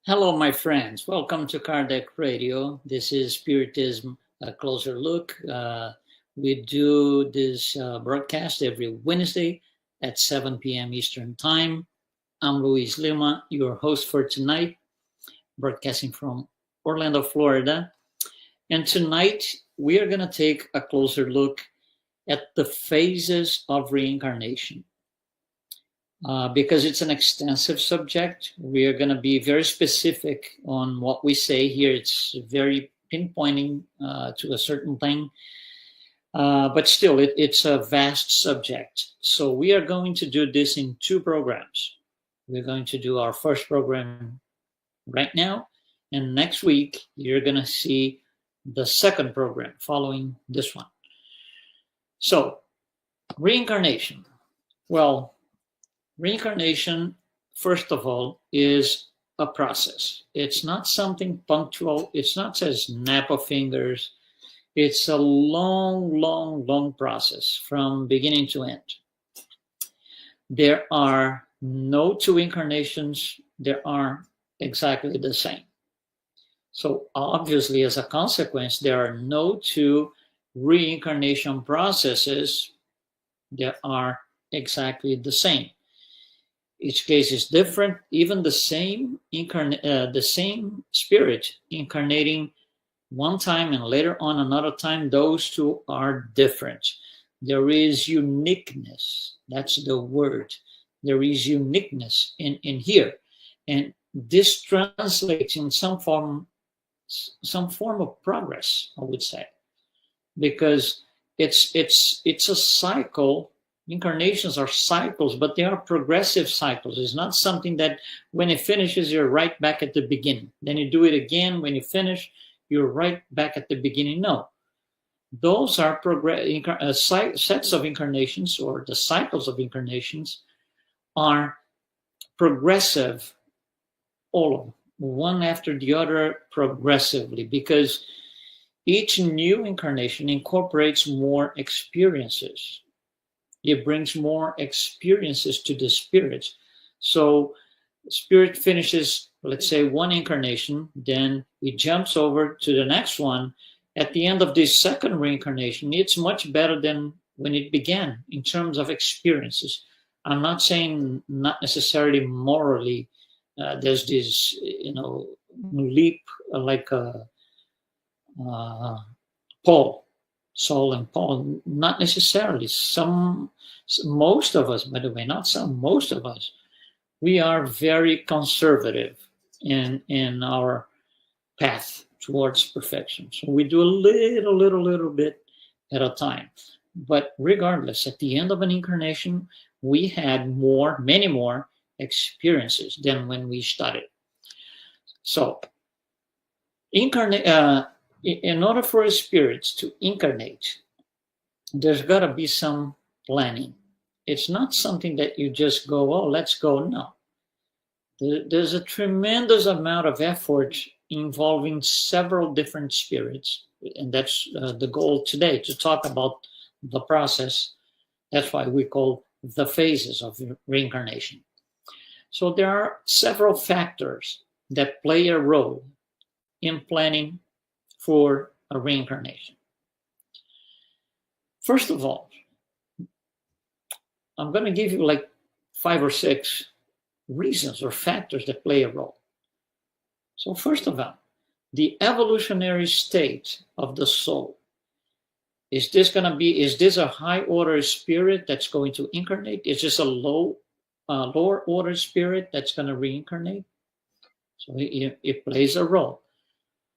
Hello, my friends. Welcome to Kardec Radio. This is Spiritism, a closer look. We do this broadcast every Wednesday at 7 p.m. Eastern Time. I'm Luiz Lima, your host for tonight, broadcasting from Orlando, Florida. And tonight, we are going to take a closer look at the phases of reincarnation. Because it's an extensive subject, we are going to be very specific on what we say here. It's very pinpointing to a certain thing, but still, it's a vast subject. So we are going to do this in two programs. We're going to do our first program right now, and next week, you're going to see the second program following this one. So, reincarnation. Well, reincarnation, first of all, is a process. It's not something punctual. It's not a snap of fingers. It's a long process from beginning to end. There are no two incarnations that are exactly the same. So obviously, as a consequence, there are no two reincarnation processes that are exactly the same. Each case is different. Even the same spirit incarnating one time and later on another time, those two are different. There is uniqueness. That's the word. There is uniqueness in here, and this translates in some form of progress, I would say, because it's a cycle. Incarnations are cycles, but they are progressive cycles. It's not something that when it finishes, you're right back at the beginning. Then you do it again. When you finish, you're right back at the beginning. No. Those are sets of incarnations, or the cycles of incarnations are progressive, all of them, one after the other progressively, because each new incarnation incorporates more experiences. It brings more experiences to the spirit. So spirit finishes, let's say, one incarnation, then it jumps over to the next one. At the end of this second reincarnation, it's much better than when it began in terms of experiences. I'm not saying not necessarily morally. There's this, leap like Saul and Paul, not necessarily. Most of us, by the way, not some, most of us, we are very conservative in our path towards perfection. So we do a little bit at a time. But regardless, at the end of an incarnation, we had many more experiences than when we started. So, in order for a spirit to incarnate, there's got to be some planning. It's not something that you just go, oh, let's go. No. There's a tremendous amount of effort involving several different spirits. And that's the goal today, to talk about the process. That's why we call the phases of reincarnation. So there are several factors that play a role in planning for a reincarnation. First of all, I'm going to give you like 5 or 6 reasons or factors that play a role. So first of all, the evolutionary state of the soul. Is this a high order spirit that's going to incarnate? Is this a lower order spirit that's going to reincarnate? So it plays a role.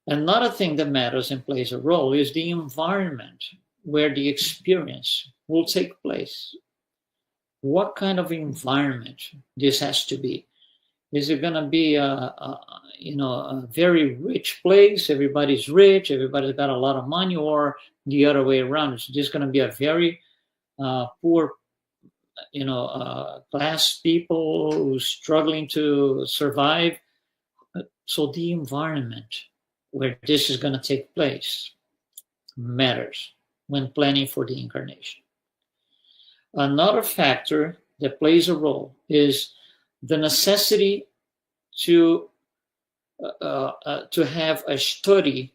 Another thing that matters and plays a role is the environment where the experience will take place. What kind of environment this has to be? Is it going to be a very rich place? Everybody's rich, everybody's got a lot of money, or the other way around? It's just going to be a very poor, class people who's struggling to survive. So the environment where this is going to take place matters when planning for the incarnation. Another factor that plays a role is the necessity to to have a sturdy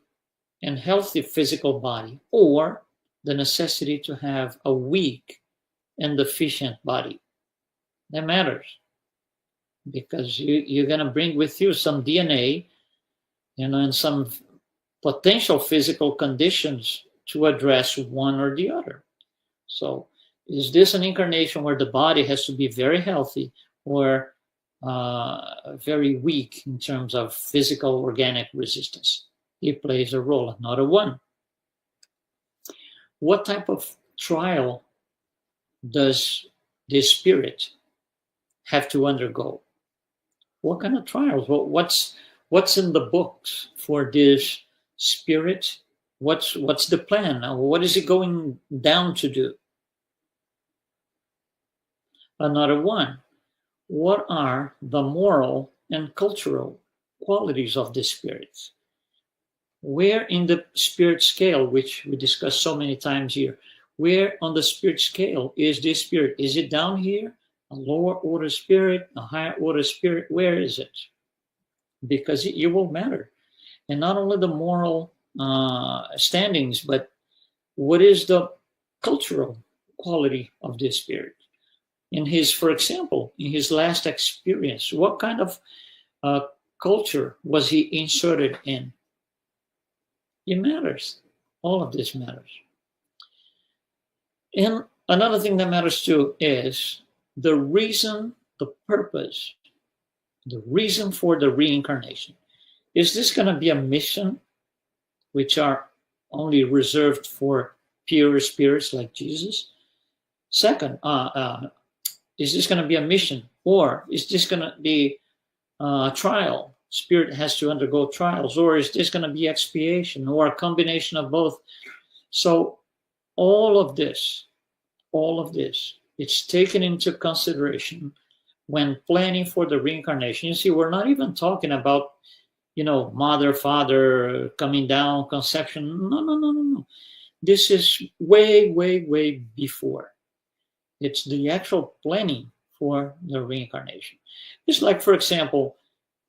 and healthy physical body, or the necessity to have a weak and deficient body. That matters, because you're going to bring with you some DNA, and some potential physical conditions to address one or the other. So, is this an incarnation where the body has to be very healthy, or very weak in terms of physical organic resistance? It plays a role, another one. What type of trial does this spirit have to undergo? What kind of trials? What's in the books for this spirit? What's the plan? What is it going down to do? Another one. What are the moral and cultural qualities of the spirits? Where in the spirit scale, which we discussed so many times here, where on the spirit scale is this spirit? Is it down here, a lower order spirit, a higher order spirit? Where is it? Because it will matter. And not only the moral standings, but what is the cultural quality of this spirit? For example, in his last experience, what kind of culture was he inserted in? It matters. All of this matters. And another thing that matters too is the reason, the purpose, the reason for the reincarnation. Is this going to be a mission, which are only reserved for pure spirits like Jesus? Second, is this going to be a mission, or is this going to be a trial? Spirit has to undergo trials, or is this going to be expiation, or a combination of both? So all of this, it's taken into consideration when planning for the reincarnation. You see, we're not even talking about, mother, father, coming down, conception. No. This is way, way, way before. It's the actual planning for the reincarnation. It's like, for example,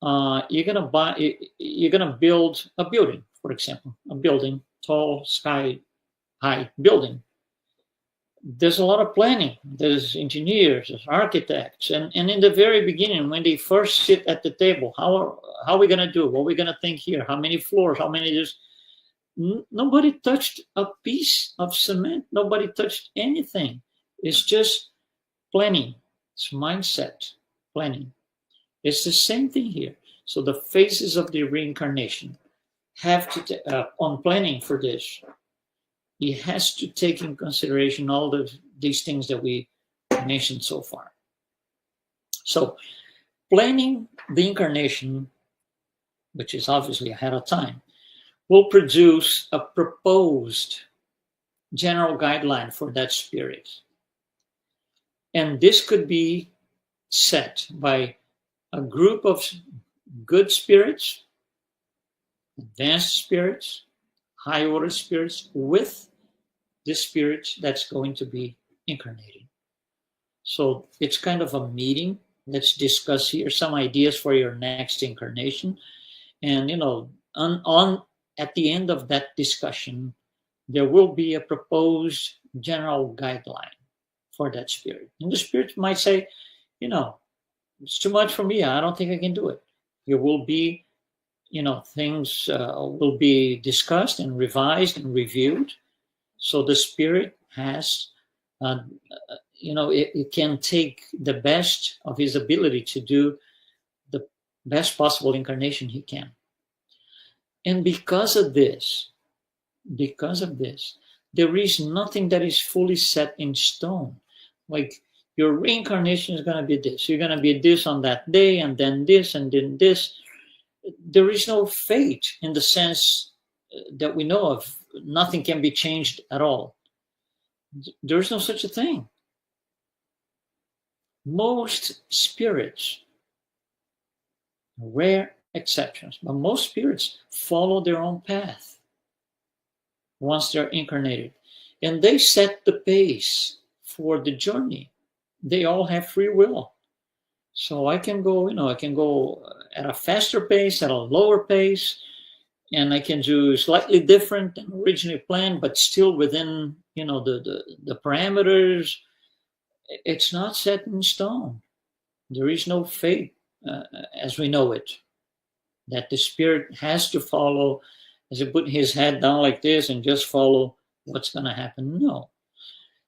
you're gonna build a building, for example, a building, tall, sky high building. There's a lot of planning. There's engineers, there's architects, and in the very beginning, when they first sit at the table, how are we gonna do? What are we gonna think here? How many floors? How many? Nobody touched a piece of cement. Nobody touched anything. It's just planning. It's mindset planning. It's the same thing here. So the phases of the reincarnation have to, on planning for this, it has to take in consideration all these things that we mentioned so far. So planning the incarnation, which is obviously ahead of time, will produce a proposed general guideline for that spirit. And this could be set by a group of good spirits, advanced spirits, high order spirits, with the spirit that's going to be incarnating. So it's kind of a meeting. Let's discuss here some ideas for your next incarnation. And, at the end of that discussion, there will be a proposed general guideline for that spirit. And the spirit might say, it's too much for me. I don't think I can do it. There will be, things will be discussed and revised and reviewed. So the spirit has, it can take the best of his ability to do the best possible incarnation he can. And because of this, there is nothing that is fully set in stone. Like, your reincarnation is going to be this. You're going to be this on that day, and then this, and then this. There is no fate in the sense that we know of. Nothing can be changed at all. There is no such a thing. Most spirits, rare exceptions, but most spirits follow their own path once they're incarnated. And they set the pace for the journey. They all have free will. So I can go, I can go at a faster pace, at a lower pace, and I can do slightly different than originally planned, but still within, the parameters. It's not set in stone. There is no fate as we know it, that the spirit has to follow, as he put his head down like this and just follow what's going to happen. No.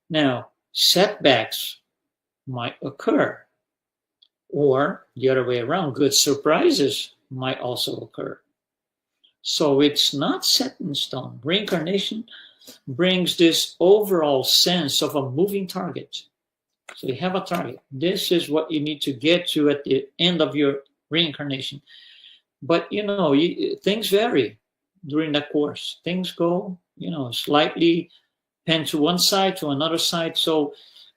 Now, setbacks might occur, or the other way around, good surprises might also occur. So it's not set in stone. Reincarnation brings this overall sense of a moving target. So you have a target. This is what you need to get to at the end of your reincarnation. But, things vary during that course. Things go, slightly pen to one side, to another side. So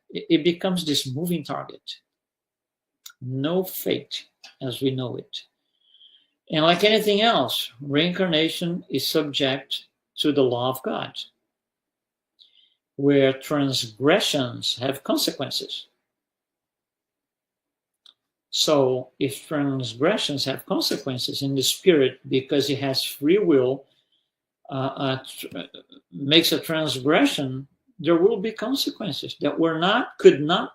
it becomes this moving target. No fate as we know it. And like anything else, reincarnation is subject to the law of God, where transgressions have consequences. So if transgressions have consequences in the spirit, because it has free will, makes a transgression, there will be consequences that could not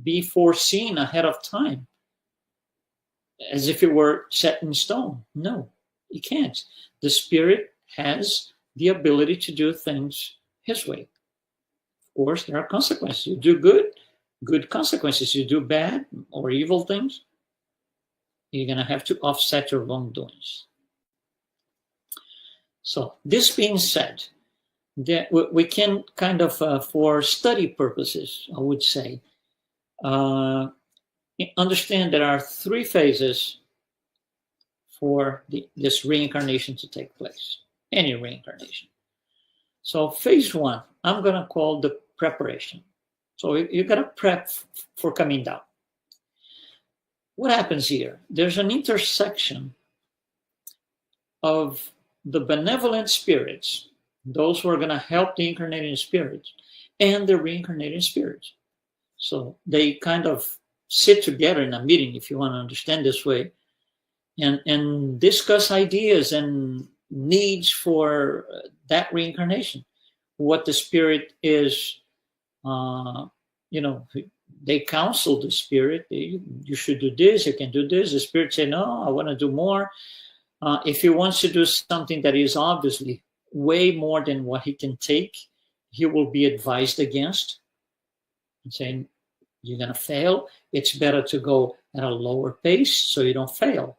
be foreseen ahead of time, as if it were set in stone. No, it can't. The spirit has the ability to do things his way. Of course, there are consequences. You do good consequences. You do bad or evil things, you're going to have to offset your wrongdoings. So this being said, that we can kind of, for study purposes, I would say, understand there are three phases for this reincarnation to take place, any reincarnation. So phase one, I'm going to call the preparation. So you got to prep for coming down. What happens here? There's an intersection of the benevolent spirits, those who are going to help the incarnating spirits, and the reincarnating spirits. So they kind of sit together in a meeting, if you want to understand this way, and discuss ideas and needs for that reincarnation. What the spirit is, they counsel the spirit. You should do this, you can do this. The spirit say, no, I want to do more. If he wants to do something that is obviously way more than what he can take, he will be advised against and saying, you're going to fail. It's better to go at a lower pace so you don't fail.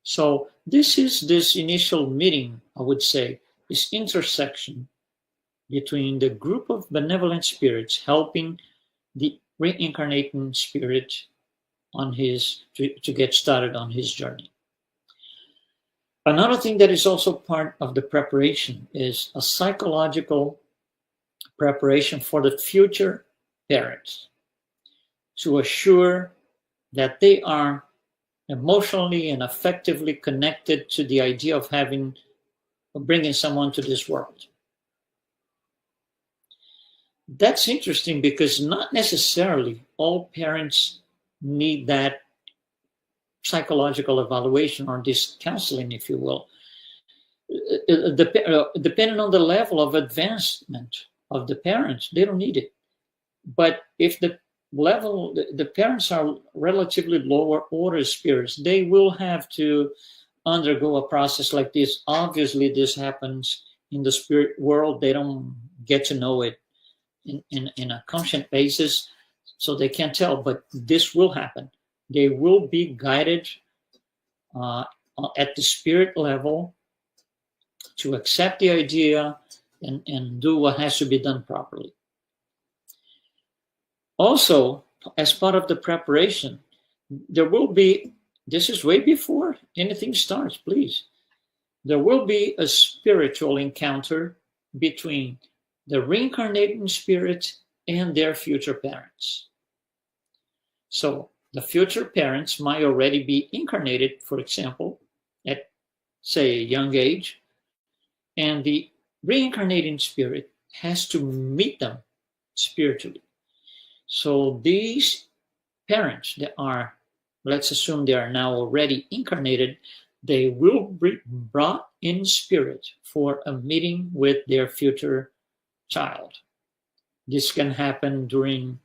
So this is this initial meeting, I would say, this intersection between the group of benevolent spirits helping the reincarnating spirit on to get started on his journey. Another thing that is also part of the preparation is a psychological preparation for the future parents, to assure that they are emotionally and affectively connected to the idea of bringing someone to this world. That's interesting because not necessarily all parents need that psychological evaluation or this counseling, if you will. Depending on the level of advancement of the parents, they don't need it. But if the parents are relatively lower order spirits, they will have to undergo a process like this. Obviously, this happens in the spirit world. They don't get to know it in a conscious basis, so they can't tell, but this will happen. They will be guided at the spirit level to accept the idea and do what has to be done properly. Also, as part of the preparation, there will be, this is way before anything starts, please, there will be a spiritual encounter between the reincarnating spirit and their future parents. So the future parents might already be incarnated, for example, at, say, a young age, and the reincarnating spirit has to meet them spiritually. So these parents that are, let's assume they are now already incarnated, they will be brought in spirit for a meeting with their future child. This can happen during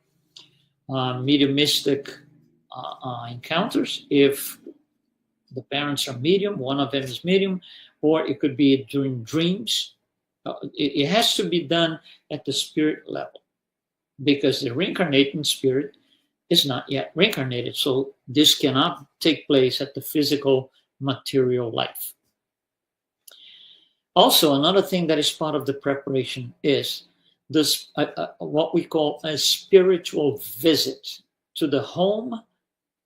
mediumistic encounters if the parents are medium, one of them is medium, or it could be during dreams. It has to be done at the spirit level because the reincarnating spirit is not yet reincarnated. So this cannot take place at the physical material life. Also, another thing that is part of the preparation is this what we call a spiritual visit to the home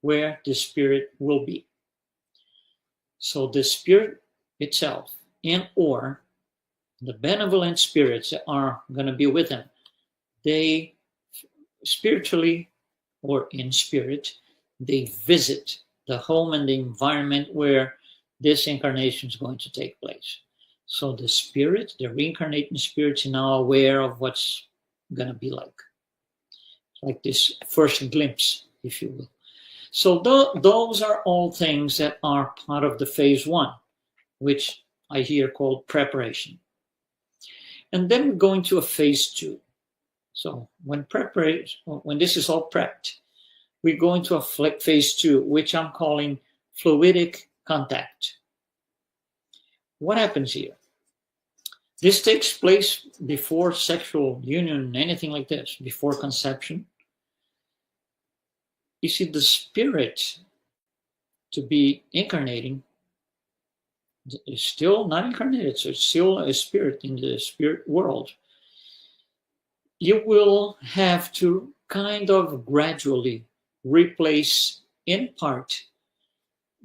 where the spirit will be. So the spirit itself and or the benevolent spirits that are going to be with him, they spiritually or in spirit, they visit the home and the environment where this incarnation is going to take place. So the spirit, the reincarnating spirits, are now aware of what's going to be like this first glimpse, if you will. So those are all things that are part of the phase one, which I hear called preparation. And then we go into a phase two. So when this is all prepped, we go into a phase two, which I'm calling fluidic contact. What happens here? This takes place before sexual union, anything like this, before conception. You see, the spirit to be incarnating is still not incarnated, so it's still a spirit in the spirit world. You will have to kind of gradually replace, in part,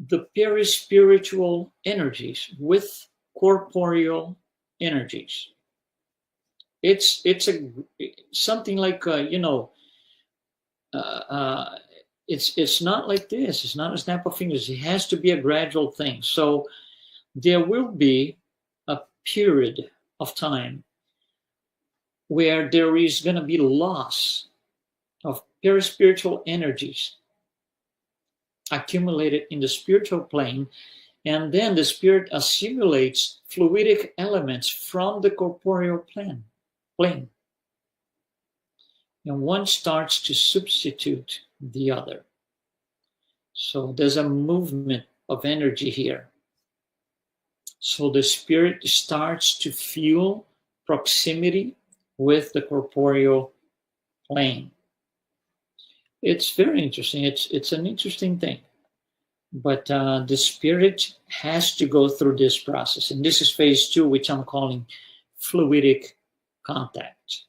the perispiritual energies with corporeal energies. It's something like it's not like this. It's not a snap of fingers. It has to be a gradual thing. So there will be a period of time where there is going to be loss of perispiritual energies accumulated in the spiritual plane, and then the spirit assimilates fluidic elements from the corporeal plane. And one starts to substitute the other. So there's a movement of energy here. So the spirit starts to feel proximity with the corporeal plane. It's very interesting. It's an interesting thing. But the spirit has to go through this process. And this is phase two, which I'm calling fluidic contact.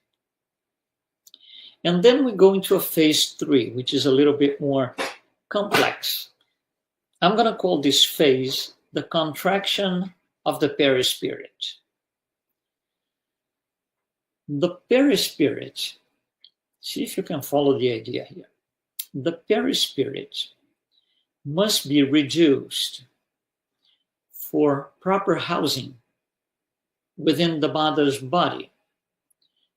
And then we go into a phase three, which is a little bit more complex. I'm going to call this phase the contraction of the perispirit. The perispirit, see if you can follow the idea here. The perispirit must be reduced for proper housing within the mother's body.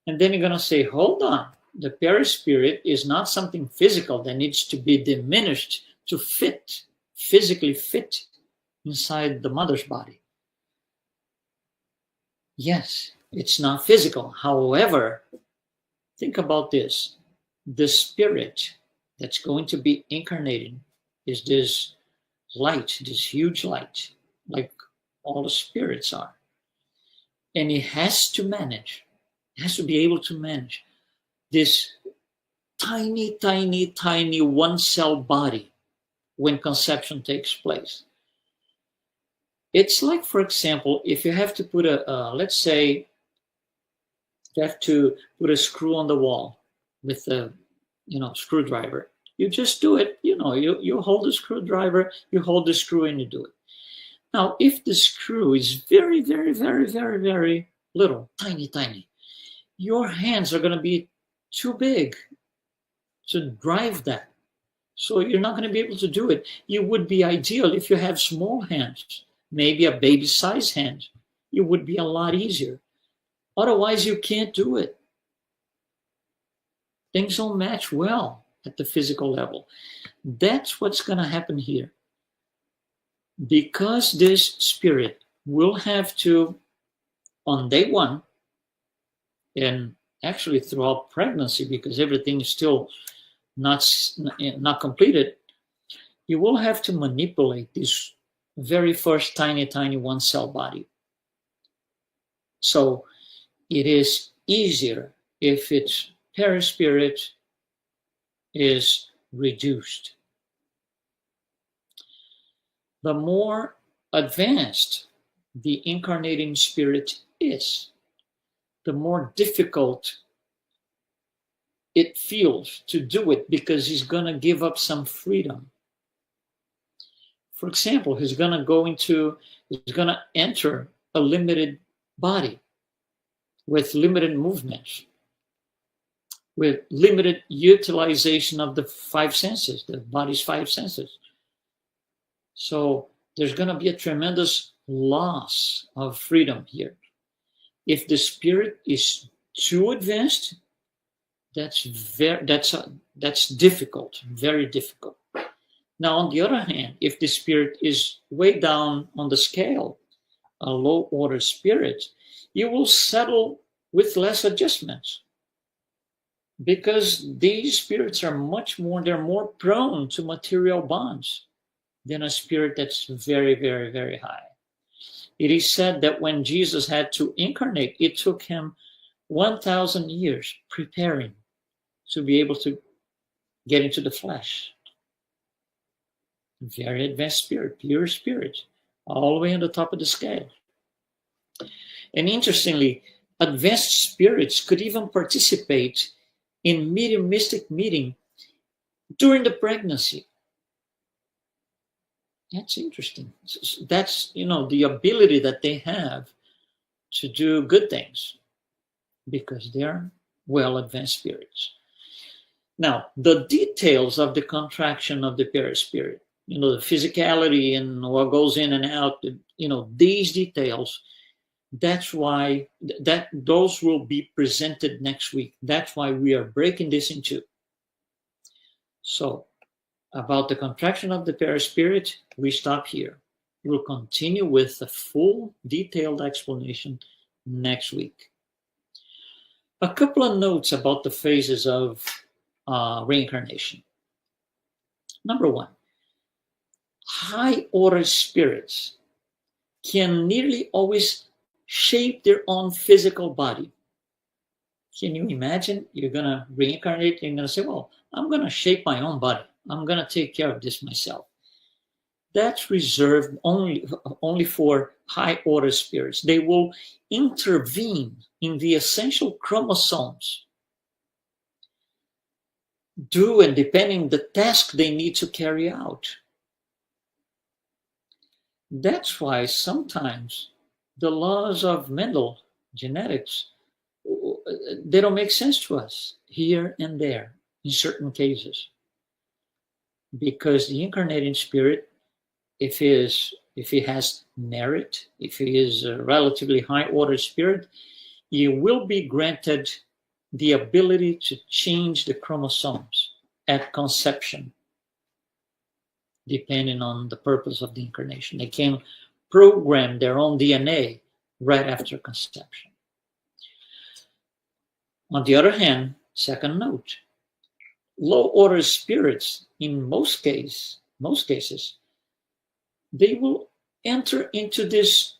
And then you're going to say, hold on, the perispirit is not something physical that needs to be diminished to fit, physically fit inside the mother's body. Yes, it's not physical. However, think about this. The spirit that's going to be incarnated is this light, this huge light, like all the spirits are. And it has to manage, it has to be able to manage this tiny, tiny, tiny one-cell body when conception takes place. It's like, for example, if you have to put let's say, you have to put a screw on the wall with a, screwdriver. You just do it, you hold the screwdriver, you hold the screw and you do it. Now, if the screw is very, very, very, very, very little, tiny, tiny, your hands are going to be too big to drive that. So you're not going to be able to do it. It would be ideal if you have small hands, maybe a baby-sized hand. It would be a lot easier. Otherwise, you can't do it. Things don't match well. at the physical level. That's what's going to happen here. Because this spirit will have to, on day one, and actually throughout pregnancy, because everything is still not completed, you will have to manipulate this very first tiny one cell body. So it is easier if its perispirit is reduced. The more advanced the incarnating spirit is, the more difficult it feels to do it, because he's going to give up some freedom. For example, he's going to enter a limited body with limited movements, with limited utilization of the five senses, the body's five senses. So there's going to be a tremendous loss of freedom here. If the spirit is too advanced, that's difficult, very difficult. Now, on the other hand, if the spirit is way down on the scale, a low order spirit, you will settle with less adjustments, because these spirits are they're more prone to material bonds than a spirit that's very, very, very high. It is said that when Jesus had to incarnate, it took him 1,000 years preparing to be able to get into the flesh. Very advanced spirit, pure spirit, all the way on the top of the scale. And interestingly, advanced spirits could even participate in mediumistic meeting during the pregnancy. That's interesting. That's, the ability that they have to do good things, because they're well advanced spirits. Now, the details of the contraction of the perispirit, the physicality and what goes in and out, these details, that's why those will be presented next week. That's why we are breaking this in two. So, about the contraction of the perispirit, we stop here. We'll continue with a full detailed explanation next week. A couple of notes about the phases of reincarnation. Number one, high order spirits can nearly always shape their own physical body. Can you imagine? You're going to reincarnate, you're going to say, well, I'm going to shape my own body. I'm going to take care of this myself. That's reserved only for high order spirits. They will intervene in the essential chromosomes, depending the task they need to carry out. That's why sometimes the laws of Mendel genetics, they don't make sense to us here and there in certain cases, because the incarnating spirit, if he has merit, if he is a relatively high order spirit, he will be granted the ability to change the chromosomes at conception, depending on the purpose of the incarnation. They can program their own DNA right after conception. On the other hand, second note, low order spirits, in most cases, they will enter into this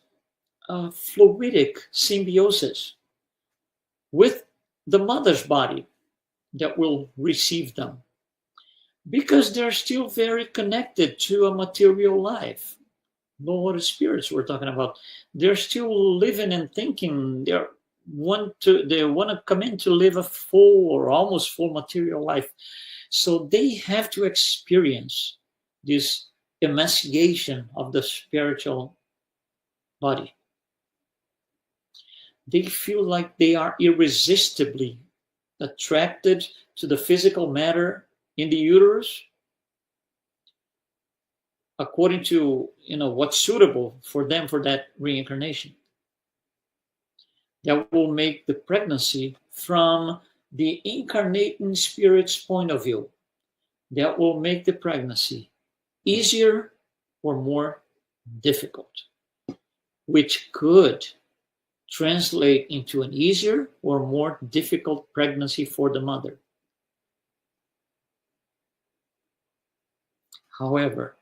fluidic symbiosis with the mother's body that will receive them, because they're still very connected to a material life. Low order spirits we're talking about, they're still living and thinking. They want to come in to live a full or almost full material life. So they have to experience this emancipation of the spiritual body. They feel like they are irresistibly attracted to the physical matter in the uterus, according to what's suitable for them for that reincarnation. That will make the pregnancy, from the incarnating spirit's point of view, that will make the pregnancy easier or more difficult, which could translate into an easier or more difficult pregnancy for the mother. However,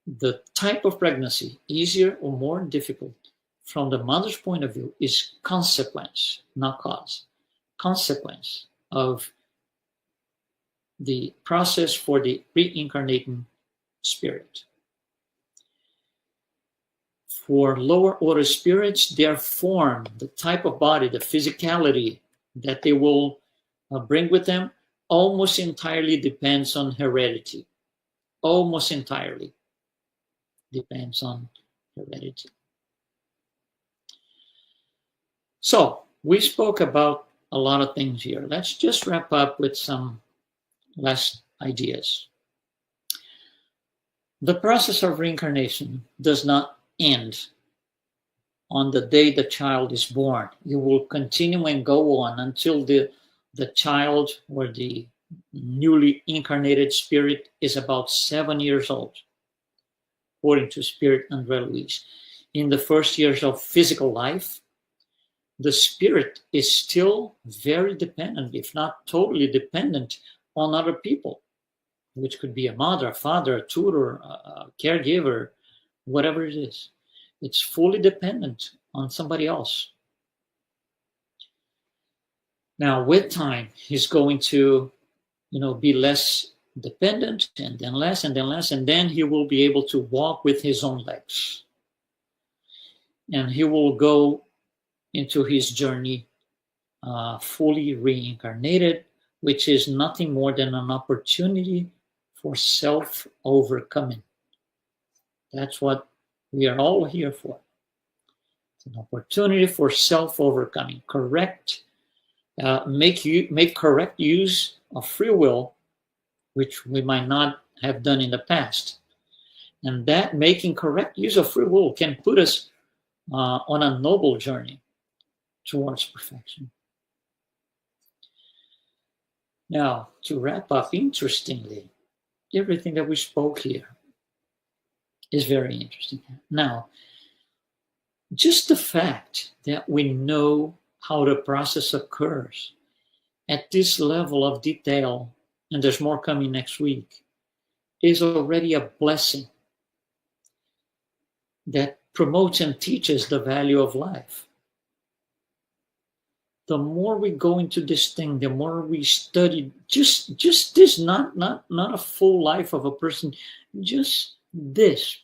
the type of pregnancy, easier or more difficult, from the mother's point of view, is consequence, not cause. Consequence of the process for the reincarnating spirit. For lower order spirits, their form, the type of body, the physicality that they will bring with them, almost entirely depends on heredity. Almost entirely depends on heredity. So, we spoke about a lot of things here. Let's just wrap up with some last ideas. The process of reincarnation does not end on the day the child is born. You will continue and go on until the child or the newly incarnated spirit is about 7 years old, according to Spirit Andre Luiz. In the first years of physical life, the spirit is still very dependent, if not totally dependent, on other people, which could be a mother, a father, a tutor, a caregiver, whatever it is. It's fully dependent on somebody else. Now, with time, he's going to, be less dependent, and then less, and then less, and then he will be able to walk with his own legs. And he will go into his journey fully reincarnated, which is nothing more than an opportunity for self-overcoming. That's what we are all here for. It's an opportunity for self-overcoming. Make correct use of free will, which we might not have done in the past. And that making correct use of free will can put us on a noble journey towards perfection. Now, to wrap up, interestingly, everything that we spoke here is very interesting. Now, just the fact that we know how the process occurs at this level of detail, and there's more coming next week, is already a blessing that promotes and teaches the value of life. The more we go into this thing, the more we study just this, not a full life of a person, just this,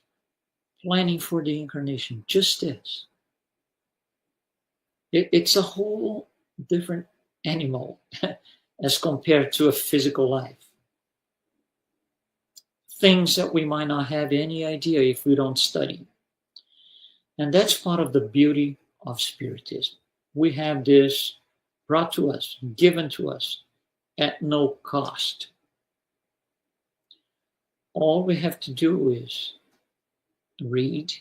planning for the incarnation, just this. It's a whole different animal as compared to a physical life. Things that we might not have any idea if we don't study. And that's part of the beauty of Spiritism. We have this brought to us, given to us at no cost. All we have to do is read,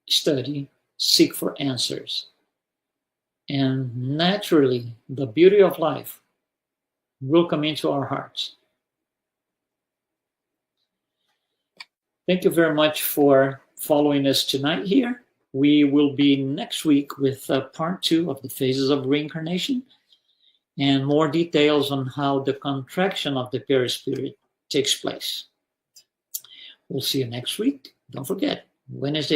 study, seek for answers. And naturally, the beauty of life will come into our hearts. Thank you very much for following us tonight here. We will be next week with part 2 of the phases of reincarnation and more details on how the contraction of the perispirit takes place. We'll see you next week. Don't forget, Wednesday